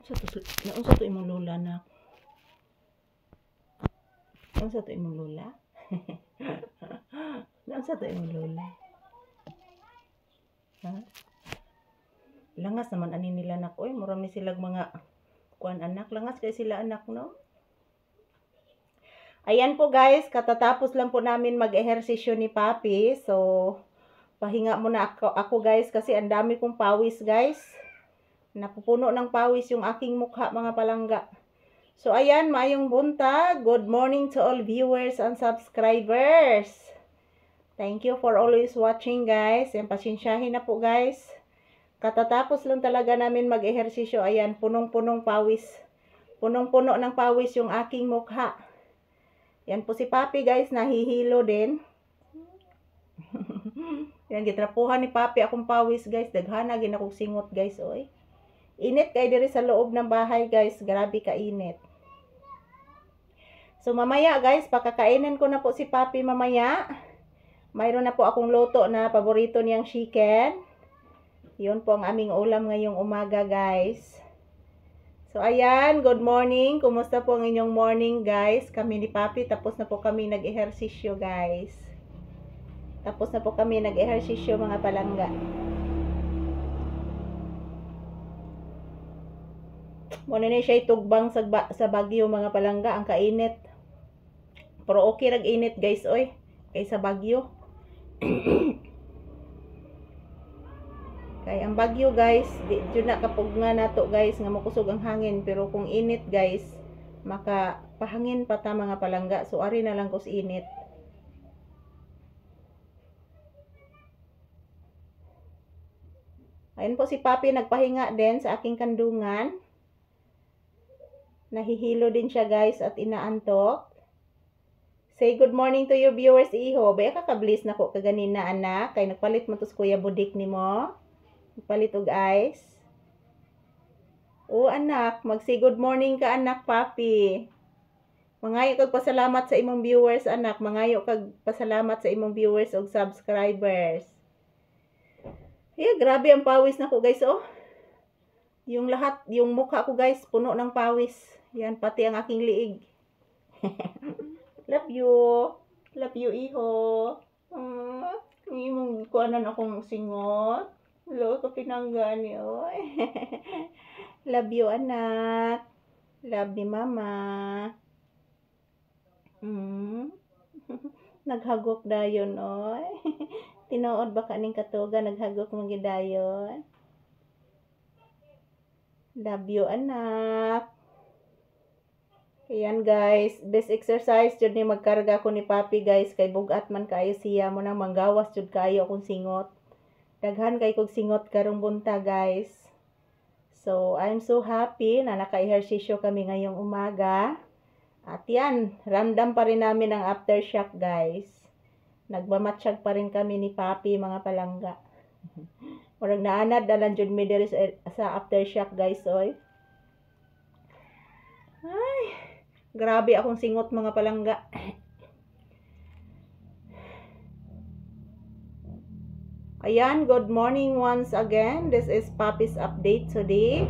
Naunsa to imong lola na? Naunsa to imong lola? Naunsa to imong lola? Ha? Langas naman ani nila anak. Oy, mura mi silang mga kuan anak. Langas kay sila anak, no? Ayan po guys, katatapos lang po namin mag-ehersisyo ni Papi. So, pahinga muna ako guys kasi ang dami kong pawis guys. Napupuno ng pawis yung aking mukha mga palangga. So ayan, maayong buntag. Good morning to all viewers and subscribers. Thank you for always watching guys. Yan, pasensyahin na po guys. Katatapos lang talaga namin mag-ehersisyo. Ayan, punong-punong pawis. Punong-puno ng pawis yung aking mukha. Yan po si Papi guys, nahihilo din. Yan, gitrapuhan ni Papi akong pawis guys. Daghana gin akong singot guys, oy. Init kay diri sa loob ng bahay guys. Grabe ka init. So mamaya guys, pakakainin ko na po si Papi mamaya. Mayroon na po akong luto na paborito niyang chicken. Yun po ang aming ulam ngayong umaga guys. So ayan, good morning. Kumusta po ang inyong morning guys? Kami ni Papi, tapos na po kami nag-ehersisyo guys. Tapos na po kami nag-ehersisyo mga palangga. Muna na siya itugbang sa Bagyo mga palangga, ang kainit. Pero okay rag init guys, oy. Kaysa Bagyo. Kaya ang Bagyo guys, di na kapag nga nato guys, nga makusog ang hangin. Pero kung init guys, makapahangin pa ta mga palangga. So ari na lang ko sa init. Ayun po si Papi nagpahinga din sa aking kandungan. Nahihilo din siya guys at inaantok. Say good morning to your viewers, iho. Baya kakablis na ko kaganina anak. Kay nagpalit mo to sa Kuya Budik ni mo. Nagpalit og ice. O anak, mag-say good morning ka anak, Papi. Mangayo kag pasalamat sa imong viewers anak. Mangayo kag pasalamat sa imong viewers og subscribers. Yeah, grabe ang pawis na ko guys, oh. Yung lahat, yung mukha ko guys, puno ng pawis. Yan, pati ang aking liig. Love you. Love you, iho. Imong kuanan akong singot. Hello, kapinanggan niyo. Love you, anak. Love ni mama. Naghagok dayon, oy. Tinuod ba kaning katuga, naghagok mong gidayon. Love you, anak. Ayan guys, best exercise jud ni magkarga ko ni Papi guys, kay bugat man kayo siya mo nang manggawas jud kayo akong singot. Daghan kay kog singot karong bunta guys. So I'm so happy na naka-ehersisyo kami ngayong umaga. At yan, ramdam pa rin namin ang aftershock guys. Nagmamatsyag pa rin kami ni Papi mga palangga. Murag naanad dalan jud mi diri sa aftershock guys, oy. Ay, grabe akong singot mga palangga. Ayan, good morning once again. This is Papi's update today.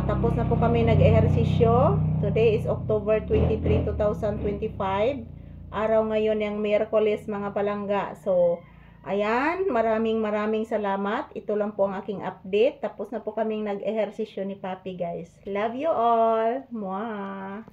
Tapos na po kami nag-ehersisyo. Today is October 23, 2025. Araw ngayon yung Miyerkules mga palangga. So, ayan, maraming salamat. Ito lang po ang aking update. Tapos na po kaming nag-ehersisyo ni Papi guys. Love you all. Mwah!